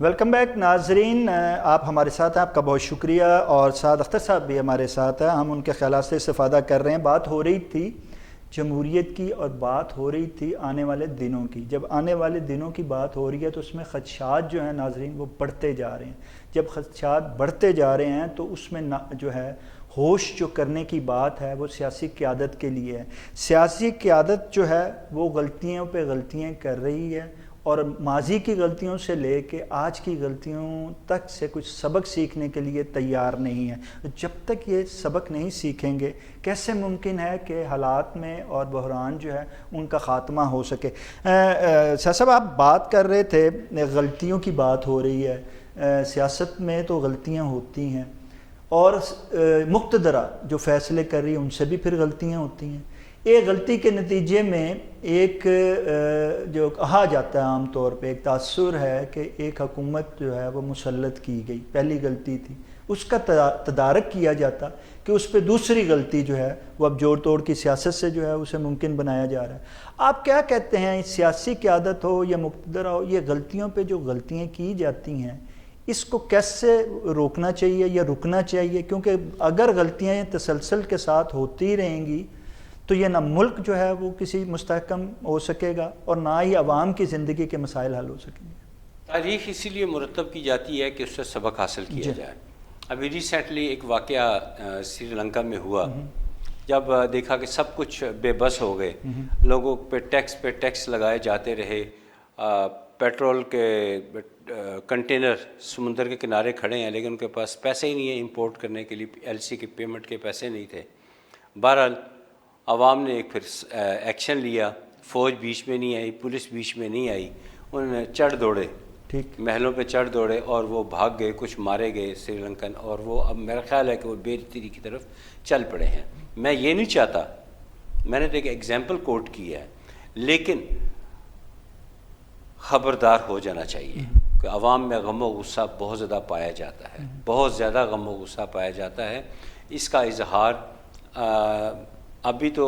Welcome back ناظرین، آپ ہمارے ساتھ ہیں، آپ کا بہت شکریہ، اور سعد اختر صاحب بھی ہمارے ساتھ ہیں، ہم ان کے خیالات سے استفادہ کر رہے ہیں۔ بات ہو رہی تھی جمہوریت کی اور بات ہو رہی تھی آنے والے دنوں کی۔ جب آنے والے دنوں کی بات ہو رہی ہے تو اس میں خدشات جو ہیں ناظرین وہ بڑھتے جا رہے ہیں۔ جب خدشات بڑھتے جا رہے ہیں تو اس میں جو ہے ہوش جو کرنے کی بات ہے وہ سیاسی قیادت کے لیے ہے۔ سیاسی قیادت جو ہے وہ غلطیوں پہ غلطیاں کر رہی ہے، اور ماضی کی غلطیوں سے لے کے آج کی غلطیوں تک سے کچھ سبق سیکھنے کے لیے تیار نہیں ہے۔ جب تک یہ سبق نہیں سیکھیں گے کیسے ممکن ہے کہ حالات میں اور بحران جو ہے ان کا خاتمہ ہو سکے۔ صاحب آپ بات کر رہے تھے، غلطیوں کی بات ہو رہی ہے، سیاست میں تو غلطیاں ہوتی ہیں، اور مقتدرہ جو فیصلے کر رہی ہے ان سے بھی پھر غلطیاں ہوتی ہیں۔ ایک غلطی کے نتیجے میں ایک جو کہا جاتا ہے عام طور پہ ایک تاثر ہے کہ ایک حکومت جو ہے وہ مسلط کی گئی، پہلی غلطی تھی، اس کا تدارک کیا جاتا کہ اس پہ دوسری غلطی جو ہے وہ اب جوڑ توڑ کی سیاست سے جو ہے اسے ممکن بنایا جا رہا ہے۔ آپ کیا کہتے ہیں، سیاسی قیادت ہو یا مقتدرہ ہو، یہ غلطیوں پہ جو غلطیاں کی جاتی ہیں اس کو کیسے روکنا چاہیے یا رکنا چاہیے؟ کیونکہ اگر غلطیاں تسلسل کے ساتھ ہوتی رہیں گی تو یہ نہ ملک جو ہے وہ کسی مستحکم ہو سکے گا اور نہ ہی عوام کی زندگی کے مسائل حل ہو سکیں گے۔ تاریخ اسی لیے مرتب کی جاتی ہے کہ اس سے سبق حاصل کیا جائے۔ ابھی ریسنٹلی ایک واقعہ سری لنکا میں ہوا، جب دیکھا کہ سب کچھ بے بس ہو گئے، لوگوں پہ ٹیکس لگائے جاتے رہے، پیٹرول کے کنٹینر سمندر کے کنارے کھڑے ہیں لیکن ان کے پاس پیسے ہی نہیں ہیں امپورٹ کرنے کے لیے، ایل سی کے پیمنٹ کے پیسے نہیں تھے۔ بہرحال عوام نے ایک پھر ایکشن لیا، فوج بیچ میں نہیں آئی، پولیس بیچ میں نہیں آئی، انہوں نے چڑھ دوڑے، محلوں پہ چڑھ دوڑے اور وہ بھاگ گئے، کچھ مارے گئے سری لنکن، اور وہ اب میرا خیال ہے کہ وہ بے دلی کی طرف چل پڑے ہیں۔ میں یہ نہیں چاہتا، میں نے تو ایک ایگزامپل کوٹ کی ہے، لیکن خبردار ہو جانا چاہیے کہ عوام میں غم و غصہ بہت زیادہ پایا جاتا ہے، بہت زیادہ غم و غصہ پایا جاتا ہے۔ اس کا اظہار ابھی تو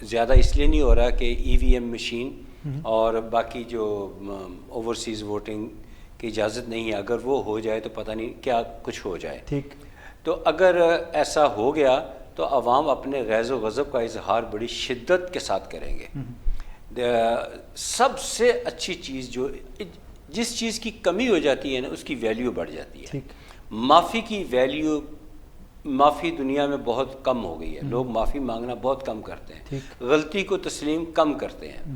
زیادہ اس لیے نہیں ہو رہا کہ ای وی ایم مشین اور باقی جو اوورسیز ووٹنگ کی اجازت نہیں ہے، اگر وہ ہو جائے تو پتہ نہیں کیا کچھ ہو جائے۔ ٹھیک، تو اگر ایسا ہو گیا تو عوام اپنے غیظ و غضب کا اظہار بڑی شدت کے ساتھ کریں گے۔ سب سے اچھی چیز جس چیز کی کمی ہو جاتی ہے نا اس کی ویلیو بڑھ جاتی ہے۔ معافی کی ویلیو، معافی دنیا میں بہت کم ہو گئی ہے، لوگ معافی مانگنا بہت کم کرتے ہیں، غلطی کو تسلیم کم کرتے ہیں۔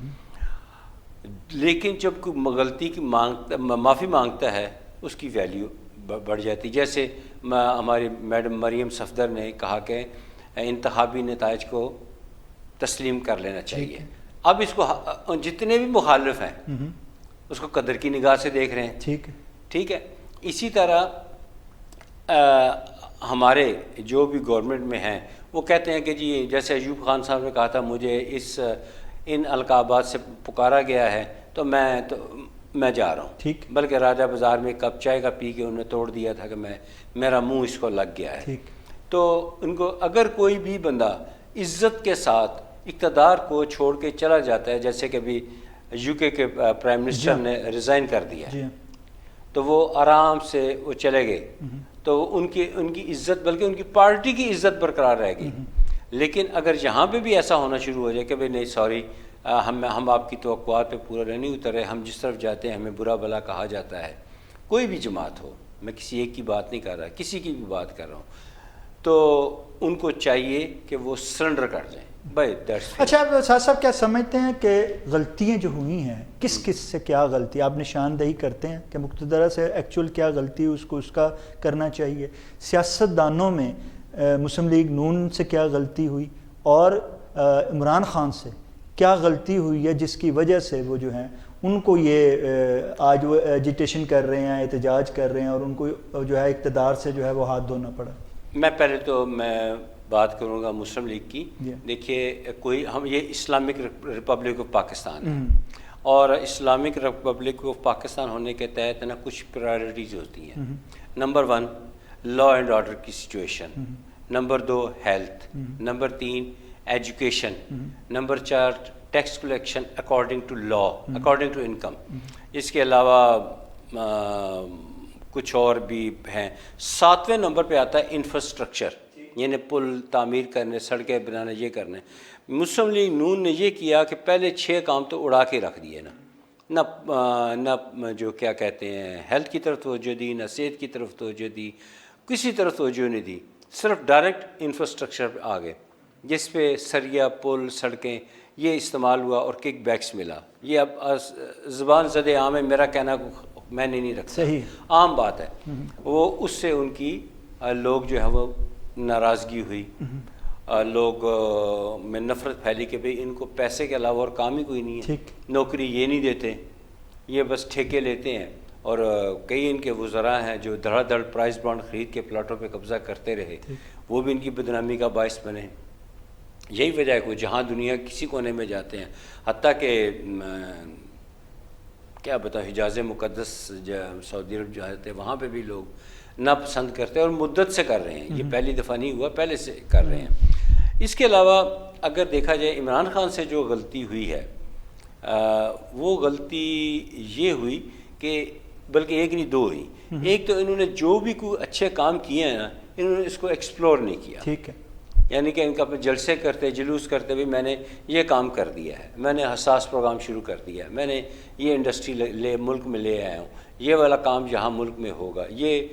لیکن جب کوئی غلطی کی معافی مانگتا ہے اس کی ویلیو بڑھ جاتی ہے۔ جیسے ہماری میڈم مریم صفدر نے کہا کہ انتخابی نتائج کو تسلیم کر لینا چاہیے۔ اب اس کو جتنے بھی مخالف ہیں اس کو قدر کی نگاہ سے دیکھ رہے ہیں۔ ٹھیک ہے، اسی طرح ہمارے جو بھی گورنمنٹ میں ہیں وہ کہتے ہیں کہ جی جیسے ایوب خان صاحب نے کہا تھا مجھے ان القابات سے پکارا گیا ہے تو میں جا رہا ہوں، بلکہ راجہ بازار میں کپ چائے کا پی کے انہوں نے توڑ دیا تھا کہ میرا منہ اس کو لگ گیا ہے۔ تو ان کو اگر کوئی بھی بندہ عزت کے ساتھ اقتدار کو چھوڑ کے چلا جاتا ہے، جیسے کہ ابھی یو کے پرائم منسٹر نے ریزائن کر دیا تو وہ آرام سے وہ چلے گئے، تو ان کی عزت بلکہ ان کی پارٹی کی عزت برقرار رہے گی۔ لیکن اگر یہاں پہ بھی ایسا ہونا شروع ہو جائے کہ بھئی نہیں سوری، ہم آپ کی توقعات پہ پورا نہیں اترے، ہم جس طرف جاتے ہیں ہمیں برا بھلا کہا جاتا ہے، کوئی بھی جماعت ہو، میں کسی ایک کی بات نہیں کر رہا، کسی کی بھی بات کر رہا ہوں، تو ان کو چاہیے کہ وہ سرنڈر کر جائیں۔ اچھا سعد صاحب کیا سمجھتے ہیں کہ غلطیاں جو ہوئی ہیں کس سے کیا غلطی آپ نشاندہی کرتے ہیں کہ مقتدرہ سے ایکچول کیا غلطی اس کا کرنا چاہیے؟ سیاست دانوں میں مسلم لیگ نون سے کیا غلطی ہوئی اور عمران خان سے کیا غلطی ہوئی ہے جس کی وجہ سے وہ جو ہیں ان کو یہ آج وہ ایجیٹیشن کر رہے ہیں، احتجاج کر رہے ہیں اور ان کو جو ہے اقتدار سے جو ہے وہ ہاتھ دھونا پڑا؟ میں پہلے تو میں بات کروں گا مسلم لیگ کی۔ دیکھیے ہم یہ اسلامک ریپبلک آف پاکستان ہے، اور اسلامک ریپبلک آف پاکستان ہونے کے تحت نا کچھ پرائرٹیز ہوتی ہیں۔ نمبر 1 لا اینڈ آرڈر کی situation, number 2 health, number 3 education, number 4 tax collection according to law, according to income. اس کے علاوہ کچھ اور بھی ہیں. 7ویں نمبر پہ آتا ہے انفراسٹرکچر، یعنی پل تعمیر کرنے، سڑکیں بنانا، یہ کرنے. مسلم لیگ نون نے یہ کیا کہ پہلے 6 کام تو اڑا کے رکھ دیے، نہ جو کیا کہتے ہیں ہیلتھ کی طرف توجہ دی، نہ صحت کی طرف توجہ دی، کسی طرف توجہ نہیں دی، صرف ڈائریکٹ انفراسٹرکچر پہ آ گئے، جس پہ سریا، پل، سڑکیں یہ استعمال ہوا اور کک بیکس ملا. یہ اب زبان زد عام ہے، میرا کہنا میں نے نہیں رکھا، صحیح عام بات ہے. وہ اس سے ان کی لوگ جو ہے وہ ناراضگی ہوئی، لوگ میں نفرت پھیلی کہ بھئی ان کو پیسے کے علاوہ اور کام ہی کوئی نہیں ہے، نوکری یہ نہیں دیتے، یہ بس ٹھیکے لیتے ہیں. اور کئی ان کے وزراء ہیں جو دھڑا دھڑ پرائز بانڈ خرید کے پلاٹوں پہ قبضہ کرتے رہے، وہ بھی ان کی بدنامی کا باعث بنے. یہی وجہ ہے کہ جہاں دنیا کسی کونے میں جاتے ہیں، حتیٰ کہ کیا بتاؤ حجاز مقدس سعودی عرب جاتے ہیں، وہاں پہ بھی لوگ ناپسند کرتے ہیں اور مدت سے کر رہے ہیں. یہ پہلی دفعہ نہیں ہوا، پہلے سے کر رہے ہیں. اس کے علاوہ اگر دیکھا جائے عمران خان سے جو غلطی ہوئی ہے، وہ غلطی یہ ہوئی کہ بلکہ ایک نہیں دو ہوئی. ایک تو انہوں نے جو بھی کوئی اچھے کام کیے ہیں نا، انہوں نے اس کو ایکسپلور نہیں کیا. ٹھیک ہے، یعنی کہ ان کا جلسے کرتے، جلوس کرتے بھی میں نے یہ کام کر دیا ہے، میں نے حساس پروگرام شروع کر دیا ہے، میں نے یہ انڈسٹری ملک میں لے آیا ہوں، یہ والا کام یہاں ملک میں ہوگا. یہ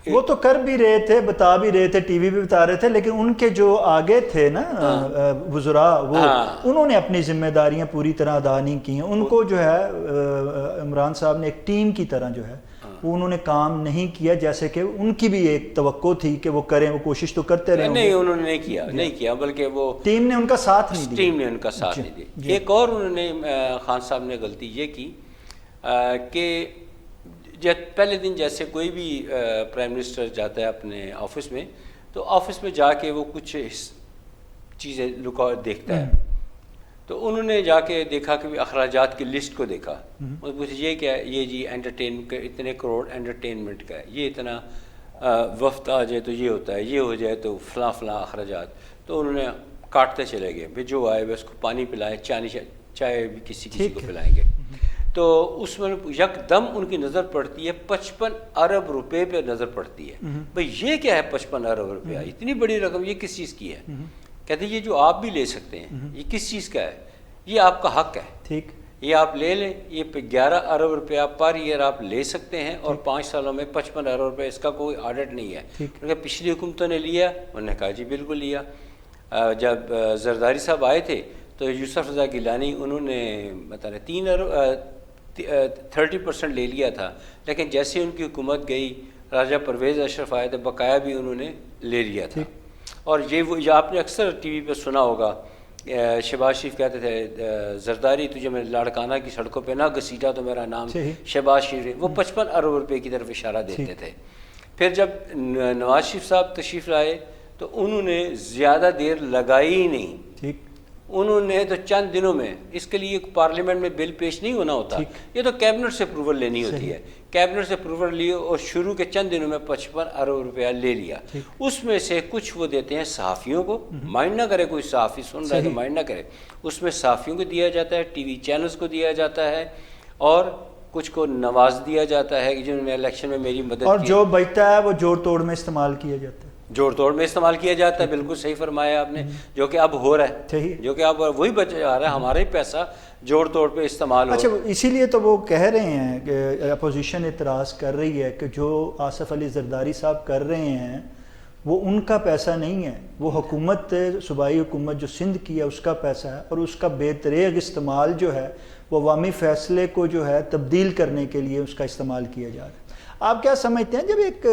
وہ تو کر بھی رہے تھے، بتا بھی رہے تھے، ٹی وی بھی بتا رہے تھے، لیکن ان کے جو آگے تھے نا وزراء، وہ انہوں نے اپنی ذمہ داریاں پوری طرح ادا نہیں کی ہیں. ان کو جو ہے عمران صاحب نے ایک ٹیم کی طرح جو ہے وہ انہوں نے کام نہیں کیا، جیسے کہ ان کی بھی ایک توقع تھی کہ وہ کریں، وہ کوشش تو کرتے رہے. نہیں، انہوں نے نہیں کیا بلکہ وہ ٹیم نے ان کا ساتھ نہیں دیا. ٹیم نے ان کا ساتھ نہیں دیا. ایک اور انہوں نے خان صاحب نے غلطی یہ کی کہ پہلے دن جیسے کوئی بھی پرائم منسٹر جاتا ہے اپنے آفس میں، تو آفس میں جا کے وہ کچھ چیزیں لکا دیکھتا ہے. تو انہوں نے جا کے دیکھا کہ اخراجات کی لسٹ کو دیکھا، مجھے یہ کیا ہے، یہ جی انٹرٹین اتنے کروڑ انٹرٹینمنٹ کا ہے، یہ اتنا وفد آ جائے تو یہ ہوتا ہے، یہ ہو جائے تو فلاں فلاں اخراجات. تو انہوں نے کاٹتے چلے گئے، بھائی جو آئے بس کو پانی پلائے، چائے بھی کسی کو پلائیں گے. تو اس میں یک دم ان کی نظر پڑتی ہے 55 ارب روپے پہ نظر پڑتی ہے. بھئی یہ کیا ہے 55 ارب روپیہ، اتنی بڑی رقم، یہ کس چیز کی ہے؟ کہتے ہیں یہ جو آپ بھی لے سکتے ہیں، یہ کس چیز کا ہے؟ یہ آپ کا حق ہے، ٹھیک، یہ آپ لے لیں. یہ 11 ارب روپیہ پر ایئر آپ لے سکتے ہیں، اور 5 سالوں میں 55 ارب روپے، اس کا کوئی آڈٹ نہیں ہے. کیونکہ پچھلی حکومتوں نے لیا، انہوں نے کہا جی بالکل لیا. جب زرداری صاحب آئے تھے تو یوسف رضا گیلانی انہوں نے بتا 30% لے لیا تھا، لیکن جیسے ان کی حکومت گئی، راجہ پرویز اشرف آئے تو بقایا بھی انہوں نے لے لیا تھا. اور یہ آپ نے اکثر ٹی وی پہ سنا ہوگا، شہباز شریف کہتے تھے زرداری تجھے میں لاڑکانہ کی سڑکوں پہ نہ گھسیٹا تو میرا نام شہباز شریف. وہ 55 ارب روپے کی طرف اشارہ دیتے تھے. پھر جب نواز شریف صاحب تشریف لائے تو انہوں نے زیادہ دیر لگائی ہی نہیں، انہوں نے تو چند دنوں میں، اس کے لیے پارلیمنٹ میں بل پیش نہیں ہونا ہوتا، یہ تو کیبنٹ سے اپروول لینی ہوتی ہے. کیبنٹ سے اپروول لیے اور شروع کے چند دنوں میں 55 ارب روپیہ لے لیا. اس میں سے کچھ وہ دیتے ہیں صحافیوں کو، مائنڈ نہ کرے، کوئی صحافی سن رہا ہے تو مائنڈ نہ کرے، اس میں صحافیوں کو دیا جاتا ہے، ٹی وی چینلز کو دیا جاتا ہے، اور کچھ کو نواز دیا جاتا ہے جنہوں نے الیکشن میں میری مدد کی. اور جو بچتا ہے وہ جوڑ توڑ میں استعمال کیا جاتا ہے. جوڑ توڑ میں استعمال کیا جاتا ہے، بالکل صحیح فرمایا آپ نے، جو کہ اب ہو رہا ہے، جو کہ اب وہی بچا جا رہا ہے، ہمارا ہی پیسہ جوڑ توڑ پہ استعمال ہو. اچھا، اسی لیے تو وہ کہہ رہے ہیں کہ اپوزیشن اعتراض کر رہی ہے کہ جو آصف علی زرداری صاحب کر رہے ہیں وہ ان کا پیسہ نہیں ہے، وہ حکومت، صوبائی حکومت جو سندھ کی ہے اس کا پیسہ ہے، اور اس کا بے دریغ استعمال جو ہے وہ عوامی فیصلے کو جو ہے تبدیل کرنے کے لیے اس کا استعمال کیا جا رہا ہے. آپ کیا سمجھتے ہیں جب ایک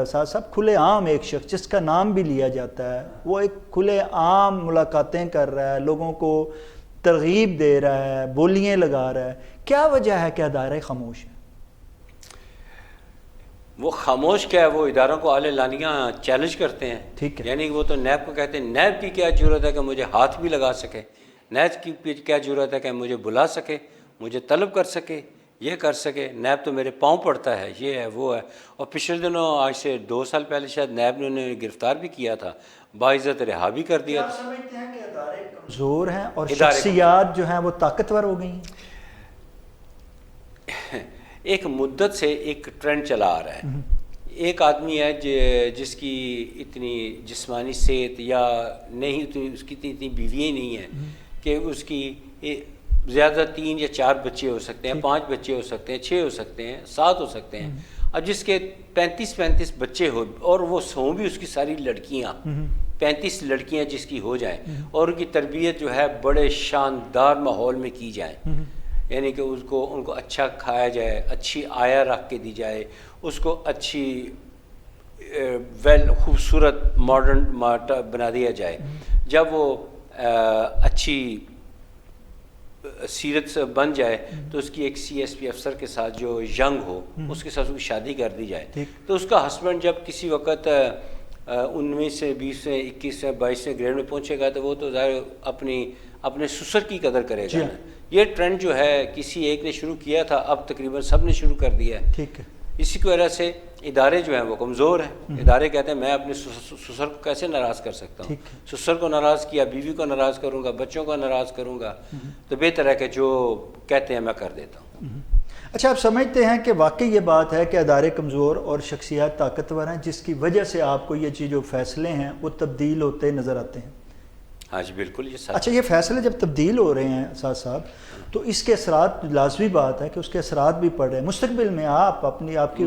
صاحب کھلے عام ایک شخص جس کا نام بھی لیا جاتا ہے، وہ ایک کھلے عام ملاقاتیں کر رہا ہے، لوگوں کو ترغیب دے رہا ہے، بولیاں لگا رہا ہے، کیا وجہ ہے کہ ادارے خاموش ہیں؟ وہ خاموش کیا ہے، وہ اداروں کو آلے لانیاں چیلنج کرتے ہیں. ٹھیک ہے، یعنی وہ تو نیب کو کہتے ہیں، نیب کی کیا ضرورت ہے کہ مجھے ہاتھ بھی لگا سکے، نیب کی کیا ضرورت ہے کہ مجھے بلا سکے، مجھے طلب کر سکے، یہ کر سکے. نیب تو میرے پاؤں پڑتا ہے، یہ ہے وہ ہے. اور پچھلے دنوں آج سے 2 سال پہلے شاید نیب نے انہیں گرفتار بھی کیا تھا، باعزت رہا بھی کر دیا تھا. آپ سمجھتے ہیں کہ ادارے کمزور ہیں اور شخصیات جو ہیں وہ طاقتور ہو گئی ہیں؟ ایک مدت سے ایک ٹرینڈ چلا آ رہا ہے. ایک آدمی ہے جس کی اتنی جسمانی صحت یا نہیں، اس کی اتنی بیویاں نہیں ہیں کہ اس کی زیادہ 3 یا 4 بچے ہو سکتے ہیں، 5 بچے ہو سکتے ہیں، 6 ہو سکتے ہیں، 7 ہو سکتے ہیں. اب جس کے 35 بچے ہو اور وہ ہوں بھی اس کی ساری لڑکیاں، 35 لڑکیاں جس کی ہو جائیں اور ان کی تربیت جو ہے بڑے شاندار ماحول میں کی جائے، یعنی کہ ان کو اچھا کھایا جائے، اچھی آیا رکھ کے دی جائے، اس کو اچھی خوبصورت ماڈرن بنا دیا جائے. جب وہ اچھی سیرت سے بن جائے تو اس کی ایک CSP افسر کے ساتھ جو ینگ ہو اس کے ساتھ اس کی شادی کر دی جائے. تو اس کا ہسبینڈ جب کسی وقت 19 20 21 22 گریڈ میں پہنچے گا تو وہ تو ظاہر اپنے سسر کی قدر کرے گا. یہ ٹرینڈ جو ہے کسی ایک نے شروع کیا تھا، اب تقریباً سب نے شروع کر دیا ہے. ٹھیک ہے. اسی کی وجہ سے ادارے جو ہیں وہ کمزور ہیں. ادارے کہتے ہیں میں اپنے سسر کو کیسے ناراض کر سکتا ہوں، سسر کو ناراض کیا، بیوی کو ناراض کروں گا، بچوں کو ناراض کروں گا، تو بہتر ہے کہ جو کہتے ہیں میں کر دیتا ہوں. اچھا، آپ سمجھتے ہیں کہ واقعی یہ بات ہے کہ ادارے کمزور اور شخصیات طاقتور ہیں جس کی وجہ سے آپ کو یہ جو فیصلے ہیں وہ تبدیل ہوتے نظر آتے ہیں؟ ہاں جی بالکل. یہ سچ. اچھا، یہ فیصلے جب تبدیل ہو رہے ہیں اسد صاحب تو اس کے اثرات لازمی بات ہے کہ اس کے اثرات بھی پڑ رہے ہیں مستقبل میں. آپ کی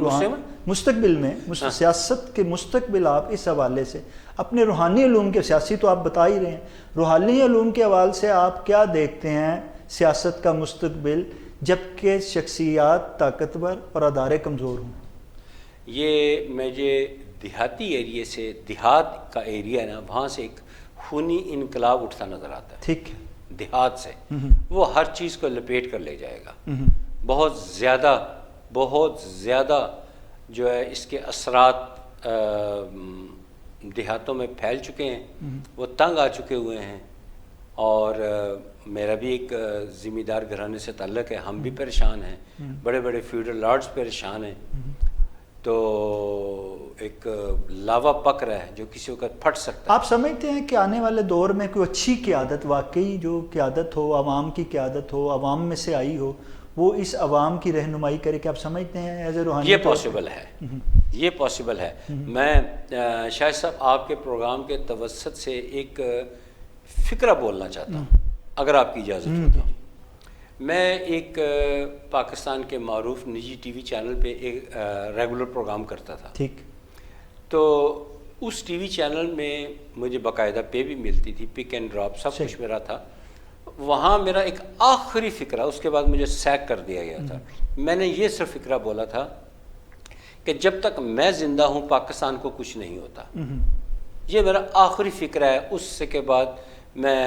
مستقبل میں سیاست کے مستقبل آپ اس حوالے سے اپنے روحانی علوم کے، سیاسی تو آپ بتا ہی رہے ہیں، روحانی علوم کے حوالے سے آپ کیا دیکھتے ہیں سیاست کا مستقبل جبکہ شخصیات طاقتور اور ادارے کمزور ہوں؟ یہ دیہاتی ایریے سے، دیہات کا ایریا ہے نا، وہاں سے ایک خونی انقلاب اٹھتا نظر آتا ہے. ٹھیک ہے. دیہات سے وہ ہر چیز کو لپیٹ کر لے جائے گا. بہت زیادہ جو ہے اس کے اثرات دیہاتوں میں پھیل چکے ہیں، وہ تنگ آ چکے ہوئے ہیں. اور میرا بھی ایک ذمہ دار گھرانے سے تعلق ہے، ہم بھی پریشان ہیں، بڑے بڑے فیوڈل لارڈز پریشان ہیں. تو ایک لاوا پک رہا ہے جو کسی وقت پھٹ سکتا ہے. آپ سمجھتے ہیں کہ آنے والے دور میں کوئی اچھی قیادت، واقعی جو قیادت ہو، عوام کی قیادت ہو، عوام میں سے آئی ہو، وہ اس عوام کی رہنمائی کرے کہ آپ سمجھتے ہیں ایز اے روحانی؟ یہ پاسبل ہے، یہ پاسبل ہے. میں شاہد صاحب آپ کے پروگرام کے توسط سے ایک فکرہ بولنا چاہتا ہوں اگر آپ کی اجازت ہو تو. میں ایک پاکستان کے معروف نجی ٹی وی چینل پہ ایک ریگولر پروگرام کرتا تھا. ٹھیک. تو اس ٹی وی چینل میں مجھے باقاعدہ پے بھی ملتی تھی، پک اینڈ ڈراپ سب کچھ میرا تھا. وہاں میرا ایک آخری فکرہ، اس کے بعد مجھے سیک کر دیا گیا تھا. میں نے یہ صرف فکرہ بولا تھا کہ جب تک میں زندہ ہوں پاکستان کو کچھ نہیں ہوتا. یہ میرا آخری فکرہ ہے. اس سے کے بعد میں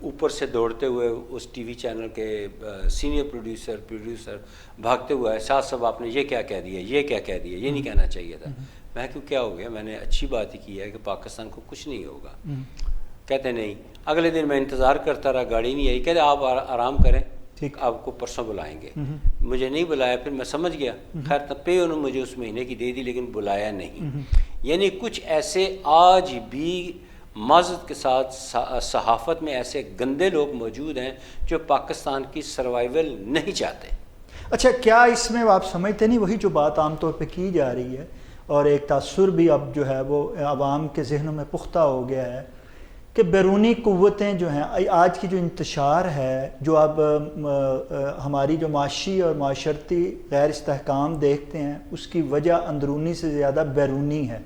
اوپر سے دوڑتے ہوئے اس ٹی وی چینل کے سینئر پروڈیوسر بھاگتے ہوئے، شاہ صاحب آپ نے یہ کیا کہہ دیا، یہ کیا کہہ دیا، یہ نہیں کہنا چاہیے تھا. میں کیوں کیا ہو گیا، میں نے اچھی بات ہی کی ہے کہ پاکستان کو کچھ نہیں ہوگا. کہتے نہیں. اگلے دن میں انتظار کرتا رہا، گاڑی نہیں آئی. کہتے آپ آرام کریں، آپ کو پرسوں بلائیں گے. مجھے نہیں بلایا. پھر میں سمجھ گیا، خیر تب پہ انہوں نے مجھے اس مہینے کی دے دی لیکن بلایا نہیں. یعنی کچھ ایسے آج بھی معذرت کے ساتھ صحافت میں ایسے گندے لوگ موجود ہیں جو پاکستان کی سروائیول نہیں چاہتے. اچھا، کیا اس میں آپ سمجھتے نہیں وہی جو بات عام طور پہ کی جا رہی ہے اور ایک تاثر بھی اب جو ہے وہ عوام کے ذہنوں میں پختہ ہو گیا ہے کہ بیرونی قوتیں جو ہیں، آج کی جو انتشار ہے، جو اب ہماری جو معاشی اور معاشرتی غیر استحکام دیکھتے ہیں، اس کی وجہ اندرونی سے زیادہ بیرونی ہے.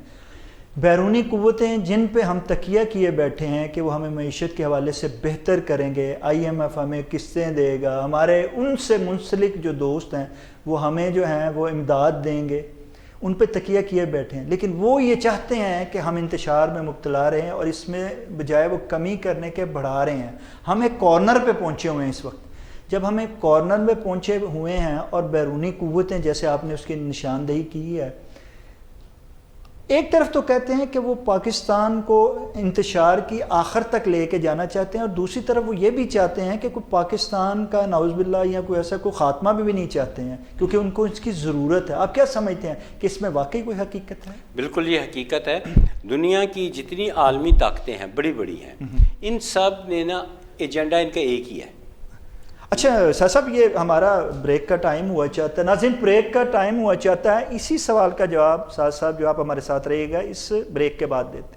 بیرونی قوتیں جن پہ ہم تکیہ کیے بیٹھے ہیں کہ وہ ہمیں معیشت کے حوالے سے بہتر کریں گے، IMF ہمیں قسطیں دے گا، ہمارے ان سے منسلک جو دوست ہیں وہ ہمیں جو ہیں وہ امداد دیں گے، ان پہ تکیہ کیے بیٹھے ہیں. لیکن وہ یہ چاہتے ہیں کہ ہم انتشار میں مبتلا رہے ہیں اور اس میں بجائے وہ کمی کرنے کے بڑھا رہے ہیں. ہم ایک کارنر پہ پہنچے ہوئے ہیں اس وقت. جب ہم ایک کارنر میں پہنچے ہوئے ہیں اور بیرونی قوتیں جیسے آپ نے اس کی نشاندہی کی ہے، ایک طرف تو کہتے ہیں کہ وہ پاکستان کو انتشار کی آخر تک لے کے جانا چاہتے ہیں اور دوسری طرف وہ یہ بھی چاہتے ہیں کہ کوئی پاکستان کا نعوذ باللہ یا کوئی ایسا کوئی خاتمہ بھی نہیں چاہتے ہیں کیونکہ ان کو اس کی ضرورت ہے. آپ کیا سمجھتے ہیں کہ اس میں واقعی کوئی حقیقت ہے؟ بالکل یہ حقیقت ہے. دنیا کی جتنی عالمی طاقتیں ہیں بڑی بڑی ہیں، ان سب نے نا ایجنڈا ان کا ایک ہی ہے. اچھا سر صاحب یہ ہمارا بریک کا ٹائم ہوا چاہتا ہے، ناظرین بریک کا ٹائم ہوا چاہتا ہے، اسی سوال کا جواب سعد صاحب جو آپ ہمارے ساتھ رہے گا اس بریک کے بعد دیتے ہیں۔